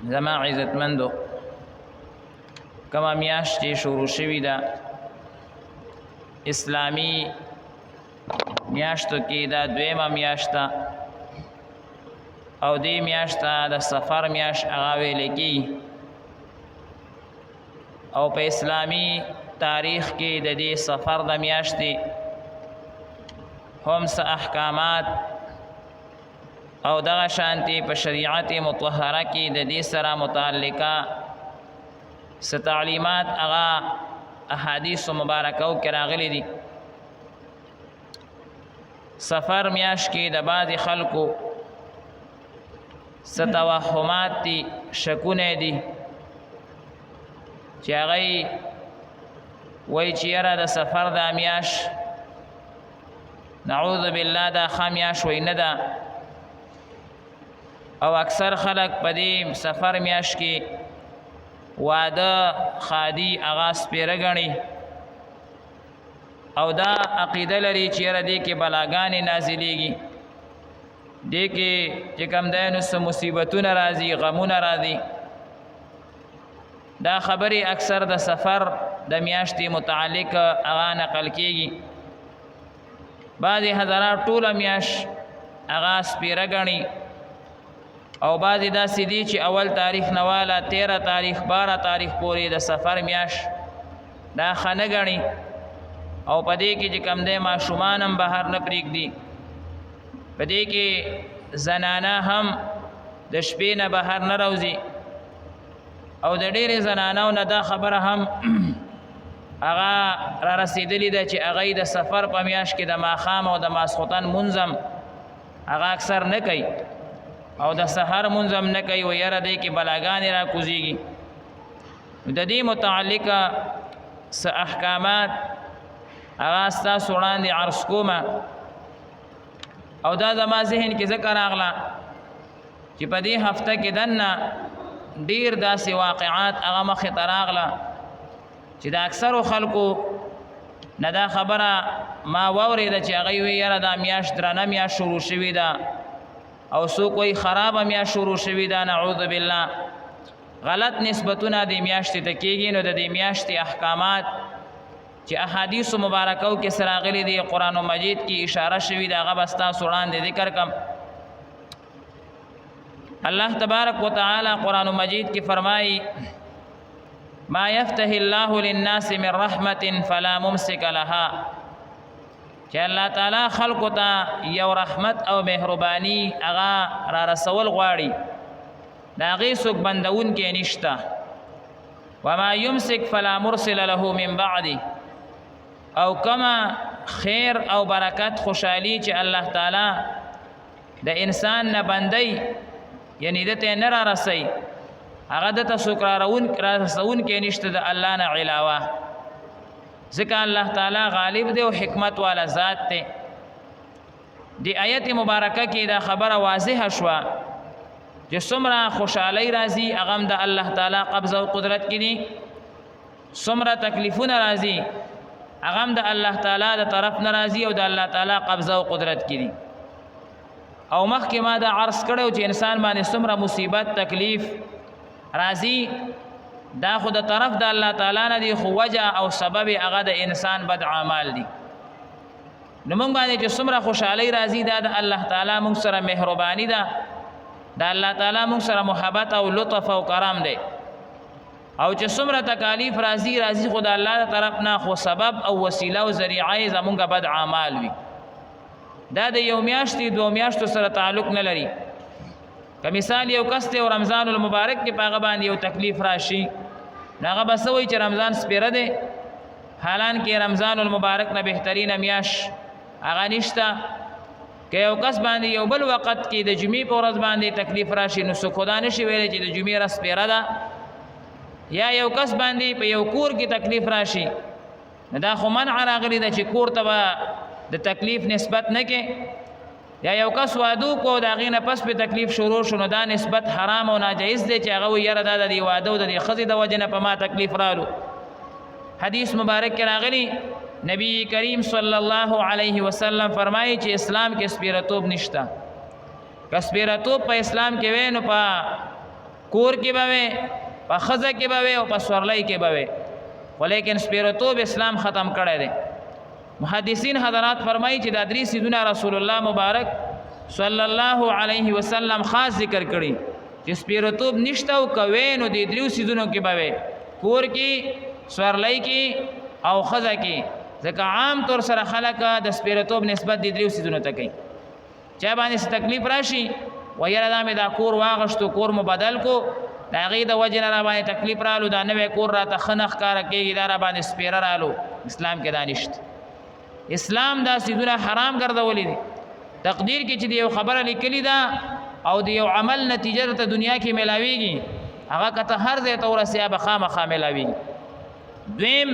زما عزتمندو کما میاشت چې شروع شوې ده اسلامی میاشتو کې دا دویمه میاشت ده او دې میاشت ته د سفر میاشت هغه ویل کېږي او په اسلامی تاریخ کې د دې سفر د میاشتې هم څه احکامات او دغه شانتي په شریعت مطهره کې د دې سره متعلقه څه تعلیمات هغه احادیث مبارکو کې راغلي دي. سفر میاشت کې د بعضې خلکو څه توهمات دي، شکونه دي چې هغوی وایي چې یاره د سفر دا میاشت نعوذ بالله دا ښه میاشت وایي نه ده، او اکثر خلک په دې سفر میاشت کې واده خادي هغه سپیره ګڼي او دا عقیده لري چې یاره دې کې بلاګانې نازلېږي، دې کې چې کوم دی نو څه مصیبتونه راځي، غمونه راځي. دا خبرې اکثر د سفر د میاشتې متعلق هغه نقل کېږي. بعضې حضرات ټوله میاشت هغه سپیره ګڼي او بعضې داسې دي چې اول تاریخ نه واله 13 تاریخ 12 تاریخ پورې د سفر میاشت دا ښه نه ګڼي او په دې کې چې کوم دی ماشومان هم بهر نه پرېږدي، په دې کې زنانه هم د شپې نه بهر نه راوځي او د ډېرې زنانو نه دا خبره هم هغه را رسېدلې ده چې هغوی د سفر په میاشت کې د ماښام او د ماسخوتن مونځ هم هغه اکثر نه کوي او د سحر مونځ هم نه کوي، و یاره دی کې بلاګانې را کوزېږي. د دې متعلقه څه احکامات هغه ستاسو وړاندې عرض کومه او دا زما ذهن کې ځکه راغله چې په دې هفته کې دننه ډېر داسې واقعات هغه مخې ته راغله چې د اکثرو خلکو نه دا خبره ما واورېده چې هغوی وایي یاره دا میاشت درنه میاشت شروع شوې ده او څوک وایي خرابه میاشت شروع شوې ده، نعوذ بالله. غلط نسبتونه د میاشتې ته کېږي. نو د دې میاشتې احکامات چې احادیثو مبارکو کې څه راغلي دي، قرآن مجید کې اشاره شوې ده، هغه به ستاسو وړاندې ذکر کړم. الله تبارک وتعالی قرآن مجید کې فرمایي ما یفتح الله للناس من رحمت فلا ممسک لها، چې الله تعالی خلقو ته یو رحمت او مهرباني هغه را رسول غواړي، د هغې څوک بندونکی نشته. وما یمسک فلا مرسل له من بعده، او کما خیر او برکت خوشحالي چې الله تعالی د انسان نه بندی یعنی دته نه را رسي، هغه دته څوک را رسونکی نشته د الله نه علاوه، ځکه الله تعالی غالب دی او حکمت والا ذات دی. دی آیت مبارکه کې دا خبره واضحه شوه چې څومره خوشحالۍ راځي هغه هم د الله تعالی قبضه او قدرت کې دي، څومره تکلیفونه راځي هغه هم د الله تعالی د طرف نه راځي او د الله تعالی قبضه او قدرت کې دي. او مخکې ما دا عرض کړی چې انسان باندې څومره مصیبت تکلیف راځي دا خو د طرف د الله تعالی نه دی، خو وجه او سبب هغه د انسان بد اعمال دي. نو موږ باندې چې څومره خوشحالۍ راځي دا د الله تعالی موږ سره مهرباني ده، د الله تعالی موږ سره محبت او لطف او کرم دی. او چې څومره تکالیف راځي خو د الله د طرف نه، خو سبب او وسیله او ذریعه زمونږ بد اعمال وي. دا د یو میاشتې 2 میاشتو سره تعلق نه لري. که مثال یو کس دی او رمضان المبارک کې په هغه باندې یو تکلیف راشي نو هغه به څه وایي چې رمضان سپیره دی، حالان کې رمضان المبارک نه بهترینه میاشت هغه نشته. که یو کس باندې یو بل وخت کې د جمعې په ورځ باندې تکلیف راشي نو څوک خدا نشي ویلی چې د جمعې ورځ سپیره ده. یا یو کس باندې په یو کور کې تکلیف راشي نو دا خو منع راغلی ده چې کور ته به د تکلیف نسبت نه کې. یا یو کس وادو کو د هغې نه پس په تکلیف شروع شو نو دا نسبت حرام او ناجایز دی چې هغه وایي یاره دا د دې واده او د دې ښځې د وجې نه په ما تکلیف رالو. حدیث مبارک کې راغلی نبی کریم صلی الله علیه وسلم فرمایي چې اسلام کې سپیرتوب نشته. که سپیرتوب په اسلام کې وی نو په کور کې به وي، په ښځه کې به وي او په سورلۍ کې به وي، خو لیکن سپېرتوب اسلام ختم کړی دی. محدثین حضرات فرمایي چې دا درې څیزونه رسول الله مبارک صلی الله علیه وسلم خاص ذکر کړي چې سپېرتوب نشته او کوي نو دې دریو څیزونو کې به وي، کور کې، سورلۍ کې او ښځه کې. ځکه عام طور سره خلک د سپېرتوب نسبت دې دریو څیزونو ته کوي. چا باندې څه تکلیف راشي و یاره دا مې دا کور واغشتو، کور مو بدل کو، د هغې د وجې نه را باندې تکلیف رالو، دا نوی کور راته ښه نه ښکاره کېږي، دا را باندې سپېره رالو. اسلام کې دا نشته. اسلام دا څیزونه حرام ګرځولي دي. تقدیر کې چې د یو خبره لیکلې ده او د یو عمل نتیجه ته دنیا کې میلاویږي، هغه که ته هر ځای ته ورسې به خامخا میلاویږي. دویم،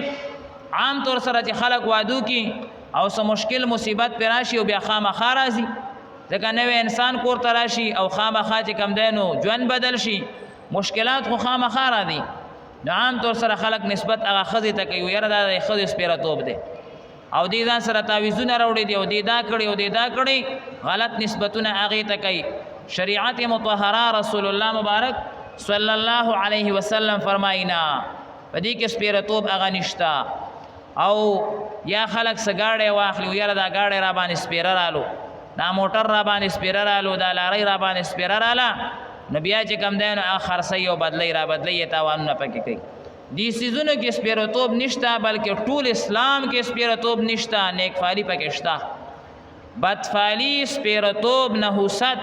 عام طور سره چې خلک وعدو کې او څه مشکل مصیبت پې راشي او بیا خامخا راځي، ځکه نوی انسان کور ته راشي او خامخا چې کم دی نو ژوند بدل شي، مشکلات خو خامخا راځي. نو عام طور سره خلک نسبت هغه ښځې ته کوي، یاره دا د ښځې سپېرتوب دی او دې ځان سره تعویذونه راوړي دي او دې دا کړي او دې دا کړي، غلط نسبتونه هغې ته کوي. شریعت مطهره رسول الله مبارک صلی الله علیه وسلم فرمایي نه، په دې کې سپېرتوب هغه نشته. او یا خلک څه ګاډی واخلي او یاره دا ګاډی را باندې سپېره رالو، دا موټر را باندې سپېره رالو، دا لارۍ را باندې سپېره راله، نو بیا چې کم دی نو هغه خرڅوي او بدلۍ را بدلۍ یې تاوانونه پکې کوي. دې څیزونو کې سپېرتوب نشته، بلکې ټول اسلام کې سپېرتوب نشته، نیکفالي پکې شته. بدفالي، سپېرتوب، نحوست،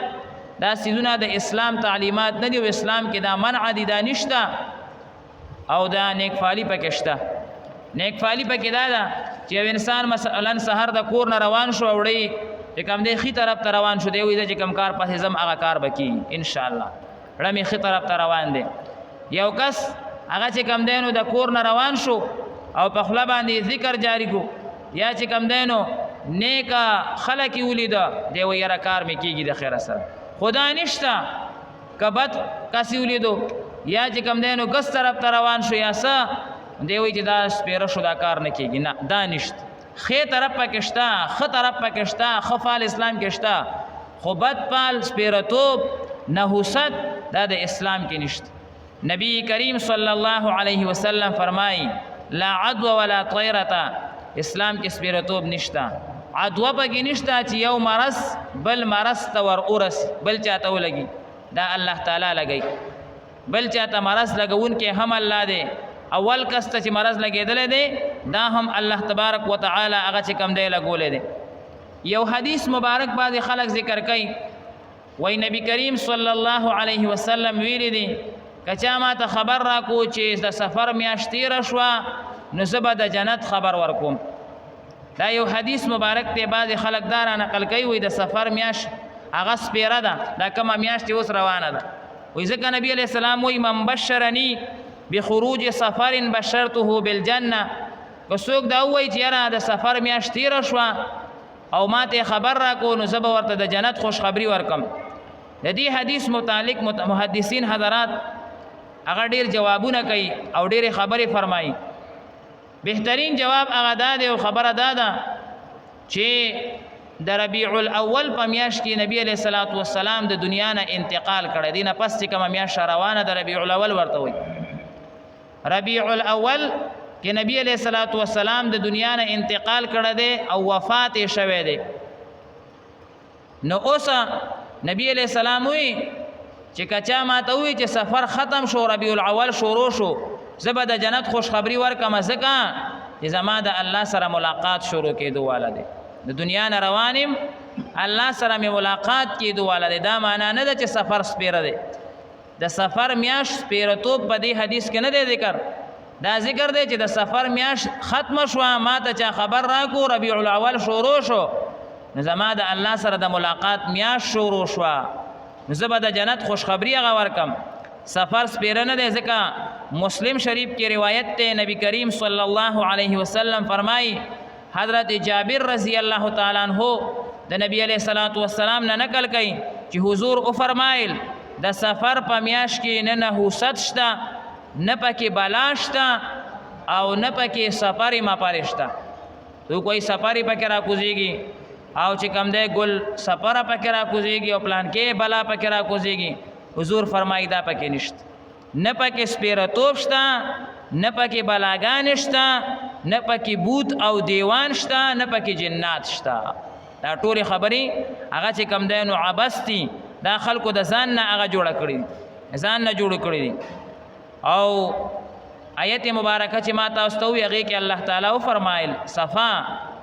دا څیزونه د اسلام تعلیمات نه دي او اسلام کې دا منع دي، دا نشته. او دا نیکفالي پکې شته. نیکفالي پکې دا ده چې یو انسان مثلا سحر د کور نه روان شو او وړی چې کوم دی ښي طرف ته روان شو، دی وایي چې کوم کار پسې ځم هغه کار به کېږي انشاءالله، ړه مې ښي طرف ته روان دی. یو کس هغه چې کم دی نو د کور نه روان شو او په خوله باندې ذکر جاری کو، یا چې کم دی نو نیکه خلک یې ولیده، دی وایي یاره کار مې کېږي د خیره سره. خدا نشته. که بد کس یې ولیدو یا چې کم دی نو ګس طرف ته روان شو یا څه، دی وایي چې دا سپېره شو، دا کار نه کېږي. نه، دا نشته. ښې طرف پکې شته، ښه طرف پکې شته، ښه فال اسلام کې شته، خو بد فال، سپېرتوب، نحوست دا د اسلام کې نشته. نبی کریم صلی الله علیه وسلم فرمایي لا عدو ولا طیرته، اسلام کې سپېرتوب نشته. عدوه پکې نشته چې یو مرض بل مرض ته ور ورسي، بل چاته ولګي، دا الله تعالی لګي. بل چاته مرض لګونکی هم الله دی، اول کس ته چې مرض لګېدلی دی دا هم الله تبارک وتعالی هغه چې کم دی لګولی دی. یو حدیث مبارک بعضې خلک ذکر کوي، وایي نبی کریم صلی الله علیه وسلم ویلی دی که چا ما ته خبر راکو چې د سفر میاشت تېره شوه نو زه به د جنت خبر ورکوم. دا یو حدیث مبارک دی، بعضې خلک دا را نقل کوي، وایي د سفر میاشت هغه سپېره ده، دا کومه میاشت اوس روانه ده. وایي ځکه نبي علیه السلام وایي من بشرني بخروج سفر بشرته بالجنه، که څوک دا ووایي چې یاره د سفر میاشت تېره شوه او ما ته خبر راکو نو زه به ورته د جنت خوشخبري ورکم. د دې حدیث متعلق محدثین حضرات هغه ډېر جوابونه کوي او ډېرې خبرې فرمایي. بهترین جواب هغه دا دی او خبره دا ده چې د ربیع الاول په میاشت کې نبی علیه الصلاة والسلام د دنیا نه انتقال کړی دی، نه پس چې کومه میاشت روانه د ربیع الاول ورته وایي. ربیع الاول کې نبی علیه الصلاة والسلام د دنیا نه انتقال کړی دی او وفات یې شوی دی. نو اوس نبی علیه السلام وایي چې که چا ما ته وایي چې سفر ختم شو، ربیع الاول شروع شو، زه به د جنت خوشخبري ورکړم، ځکه چې زما د الله سره ملاقات شروع کېدو والا دی، د دنیا نه روان یم، الله سره مې ملاقات کېدو والا دی. دا معنا نه ده چې سفر سپېره دی. د سفر میاشت سپېرتوب په دې حدیث کې نه دی ذکر، دا ذکر دی چې د سفر میاشت ختمه شوه، ما ته چا خبر راکو ربیع الاول شروع شو، نو زما د الله سره د ملاقات میاشت شروع شوه، نو زه به د جنت خوشخبري هغه ورکم. سفر سپېره نه دی، ځکه مسلم شریف کې روایت دی، نبی کریم صلی الله علیه وسلم فرمایي، حضرت جابر رضی الله تعالی عنہ د نبی علیه الصلاة والسلام نه نقل کوي چې حضور او فرمایل د سفر په میاشت کې نه نحوست شته، نه پکې بلا شته او نه پکې سفر مپر شته. تو کوئی سفر پکې راکوزیږي او چې کم دی ګل سفر پکې راکوزیږي او پلان کې بلا پکې راکوزیږي، حضور فرمایي دا پکې نشته، نه پکې سپیرتوب شته، نه پکې بلاګان شته، نه پکې بوت او دیوان شته، نه پکې جنات شته. دا ټولې خبرې هغه چې کم دی نو عبث دي، دا خلکو د ځان نه هغه جوړه کړي دي، ځان نه جوړ کړي دي. او آیت مبارکه چې ما تاسو ته وی هغې کې الله تعالی وفرمایل صفا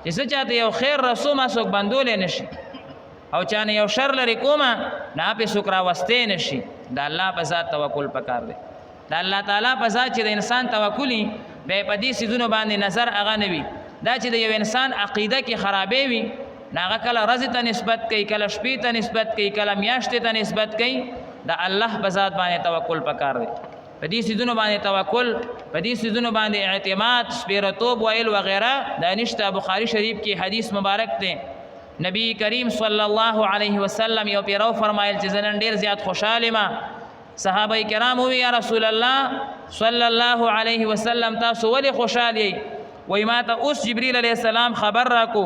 چې زه چاته یو خیر رسومه څوک بندولی نشي، او چانه یو شر لرې کومه نه پې څوک راوستی نشي. د الله په ذات توکل پکار دی. د الله تعالی په ذات چې د انسان توکلي بیا په دې څیزونو باندې نظر هغه نه وي. دا چې د یو انسان عقیده کې خرابې وي نو هغه کله ورځې ته نسبت کوي، کله شپې ته نسبت کوي، کله میاشتې ته نسبت کوي. د الله په ذات باندې توکل پکار دی. په دې څیزونو باندې توکل، په دې څیزونو باندې اعتماد، سپیرتوب ویل وغیره دا نشته. بخاري شریف کې حدیث مبارک دی، نبی کریم صلی الله علیه وسلم یو پیرو فرمایل چې زه نن ډېر زیات خوشحال یم. صحابه کرام ووی یا رسول الله صلی الله علیه وسلم تاسو ولې خوشحال یئ؟ وایي ما ته اوس جبریل علیه السلام خبر راکو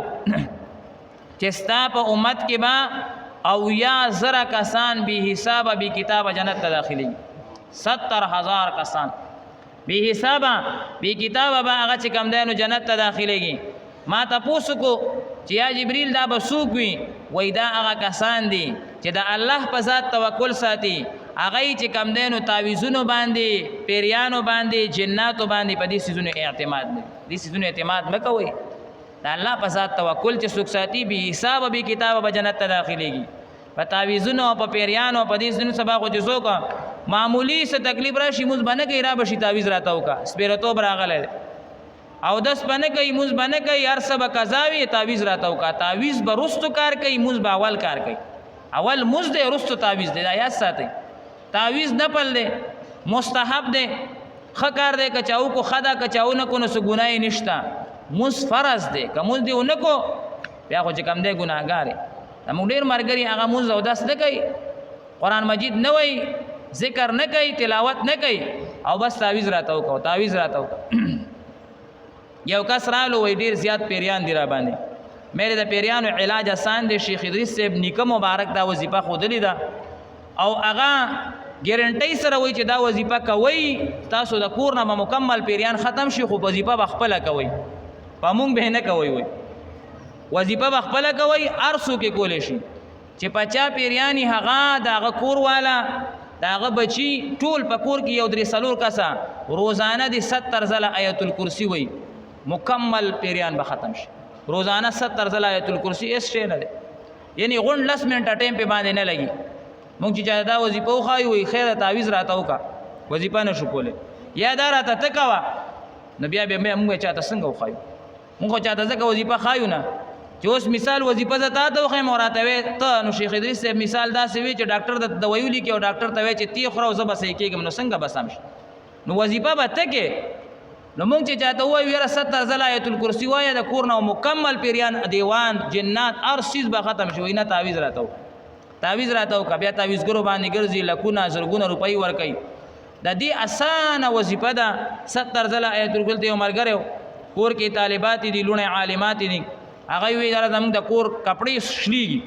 چې ستا په امت کې به 80,000 کسان بې حسابه بې کتابه جنت ته داخلېږي. 70,000 کسان بې حسابه بې کتابه به هغه چې کم دی نو جنت ته داخلېږي. ما تپوس کو چې یا جبریل دا به څوک وي؟ وایي دا هغه کسان دي چې د الله په ذات توکل ساتي. هغه چې کم دی نو تعویذونو باندې، پیریانو باندې، جناتو باندې په دې څیزونو اعتماد دی. دې څیزونو اعتماد مه کوئ. د الله په ذات توکل چې څوک ساتي بې حسابه بې کتابه به جنت ته داخلېږي. په تعویذونو او په پیریانو په دې څیزونو سبا خو چې څوک معمولی څه تکلیف راشي مونځ به نه کوي، را به شي تعویذ راته وکړه، سپیرتوب راغلی دی. اودس به نه کوي، مونځ به نه کوي، هر څه به قضا وي، تعویذ راته وکړه. تعویذ به وروستو کار کوي، مونځ به اول کار کوي. اول مونځ دی، وروستو تعویذ دی. دا یاد ساتئ. تعویذ نفل دی، مستحب دی، ښه کار دی. که چاو کو ښه ده، که چاو نه کو نو څه ګناه یې نشته. مونځ فرض دی، که مونځ دې ونه کو بیا خو چې کم دی ګناهګار یې. زموږ ډېر ملګري هغه مونځ اودس نه کوي، قرآن مجید نه وایي، ذکر نه کوي، تلاوت نه کوي، او بس تعویذ راته وکړه، تعویذ راته وکړه. یو کس رالو وایي ډېر زیات پیریان دي را باندې. مې د پیریانو علاج آسان دی. شیخ ادریس صاحب نیکه مبارک دا وظیفه ښودلې ده او هغه ګارنټۍ سره وایي چې دا وظیفه کوئ تاسو د کور نه مکمل پیریان ختم شي، خو وظیفه به خپله کوئ، په مونږ به نه کوئ. وایي وظیفه به خپله کوئ، هر څوک یې کولی شي. چې په چا پیریاني هغه د هغه کور والا، د هغه بچي، ټول په کور کې یو 3-4 کسه روزانه د 70 ځله آیت الکرسي وایي، مکمل پیریان به ختم شي. روزانه 70 ځله آیت الکرسي هېڅ شی نه دی. یعنی غونډ 10 منټه ټایم پې باندې نه لګي. مونږ چې چا دا وظیفه وښایو وایي خیره تعویذ راته وکړه، وظیفه نه شو کولی، یا دا راته ته کوه، نو بیا مونږ چاته څنګه وښایو؟ مونږ خو چاته ځکه وظیفه ښایو نه چې اوس مثال وظیفه زه تا ته وښیم او راته وایې ته. نو شیخ ادریس صاحب مثال داسې وي چې ډاکټر د دوایو لیکي او ډاکټر ته وایي چې تی خوره او زه به صحیح کېږم، نو څنګه به سم شي؟ نو وظیفه به ته کې. نو مونږ چې چاته ووایو یاره 70 ځله آیت الکرسي وایه د کور نه او مکمل پیریان، دیوان، جنات، هر څیز به ختم شي. وایي نه تعویذ راته وکړه، تعویذ راته وکړه. بیا تعویذګرو باندې ګرځي، لکونه زرګونه روپۍ ورکوي. د دې اسانه وظیفه ده. 70 ځله آیت الکرسي. یو ملګری کور کې طالبات دي، لوڼې عالمات دي، هغه وایي یاره زموږ د کور کپړې شلېږي،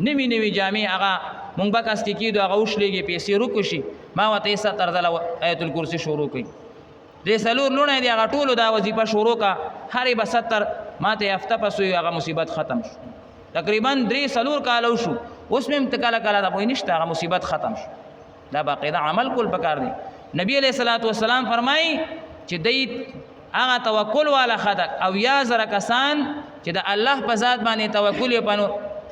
نوي نوي جامې هغه مونږ بکس کې کېږدو، هغه وشلېږي، پیسې روکو شي. ما ورته 70 ځله آیت الکرسي شروع کړي. 3 لوڼې دي، هغه ټولو دا وظیفه شروع کړه، هرې به 70. ما ته هفته پس وایي هغه مصیبت ختم شو. تقریبا 3-4 کاله وشو. اوس مې هم کله کله دا وایي نشته، هغه مصیبت ختم شو. دا باقاعده عمل کول پکار دی. نبی علیه الصلاۃ والسلام فرمایي چې دی هغه توکل والا خلک 80,000 کسان چې د الله په ذات باندې توکل یې پنو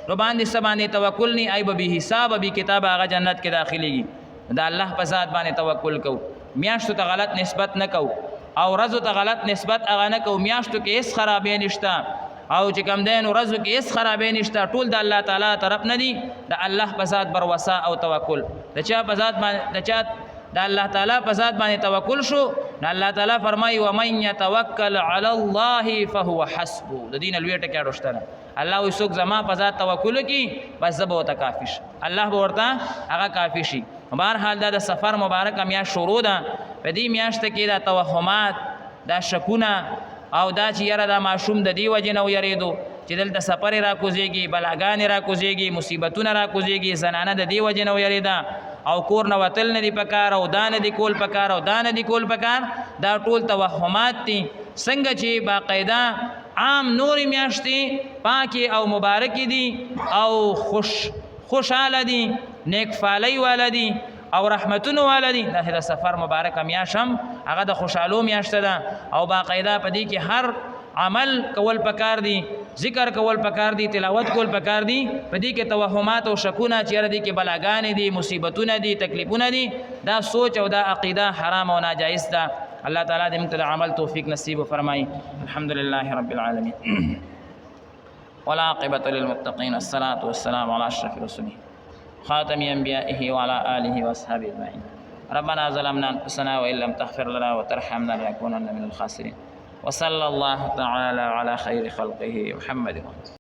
رو باندې څه باندې توکل نه ای به بې حسابه بې کتابه هغه جنت کې داخلېږي. د الله په ذات باندې توکل کو، میاشتو ته غلط نسبت نه کو او ورځو ته غلط نسبت هغه نه کو. میاشتو کې هېڅ خرابې نشته او چې کم دی نو ورځو کې هېڅ خرابې نشته، ټول د الله تعالی طرف نه دي. د الله په ذات بروسا او توکل، د چا په ذات باندې، د چا د الله تعالی په ذات باندې توکل شو، نو الله تعالی فرمایي ومن یتوکل علی الله فهو حسبه. د دین لوی ټکی اړوشته الله وایي څوک زما په ذات توکل وکړي بس زه به ورته کافي شم، الله به ورته هغه کافي شي. بهرحال دا د سفر مبارکه میاشت شروع ده. په دې میاشته کې دا توهمات، دا شکونه او دا چې یاره دا ماشوم د دې وجې نه ویرېدو چې دلته سفر را کوزېږي، بلاګانې را کوزېږي، مصیبتونه را کوزېږي، زنانه د دې وجې نه ویرېده او کور نه وتل نه دي پکار او دا نه دي کول پکار او دا نه دي کول پکار دا ټول توهمات دي څنګه چې باقاعده عام نورې میاشتې پاکې او مبارکې دي او خوشحاله دي نیک فالۍ والا دي او رحمتونو والا دي دا د سفر مبارکه میاشت هم هغه د خوشحالو میاشته ده او باقاعده په دې کې هر عمل کول پکار دي ذکر کول پکار دي تلاوت کول پکار دي په دې کې توهمات او شکونه چې دې کې بلاګانې دي مصیبتونه دي تکلیفونه دي دا سوچ او دا عقیده حرام او ناجایز ده الله تعالی دې موږ ته د عمل توفیق نصیب فرمایي الحمدلله رب العالمین والعاقبة للمتقين الصلاة والسلام على أشرف رسله خاتم أنبيائه وعلى آله وأصحابه أجمعين ربنا ظلمنا أنفسنا وإن لم تغفر لنا وترحمنا لنكونن من الخاسرين وصلى الله تعالى على خير خلقه محمد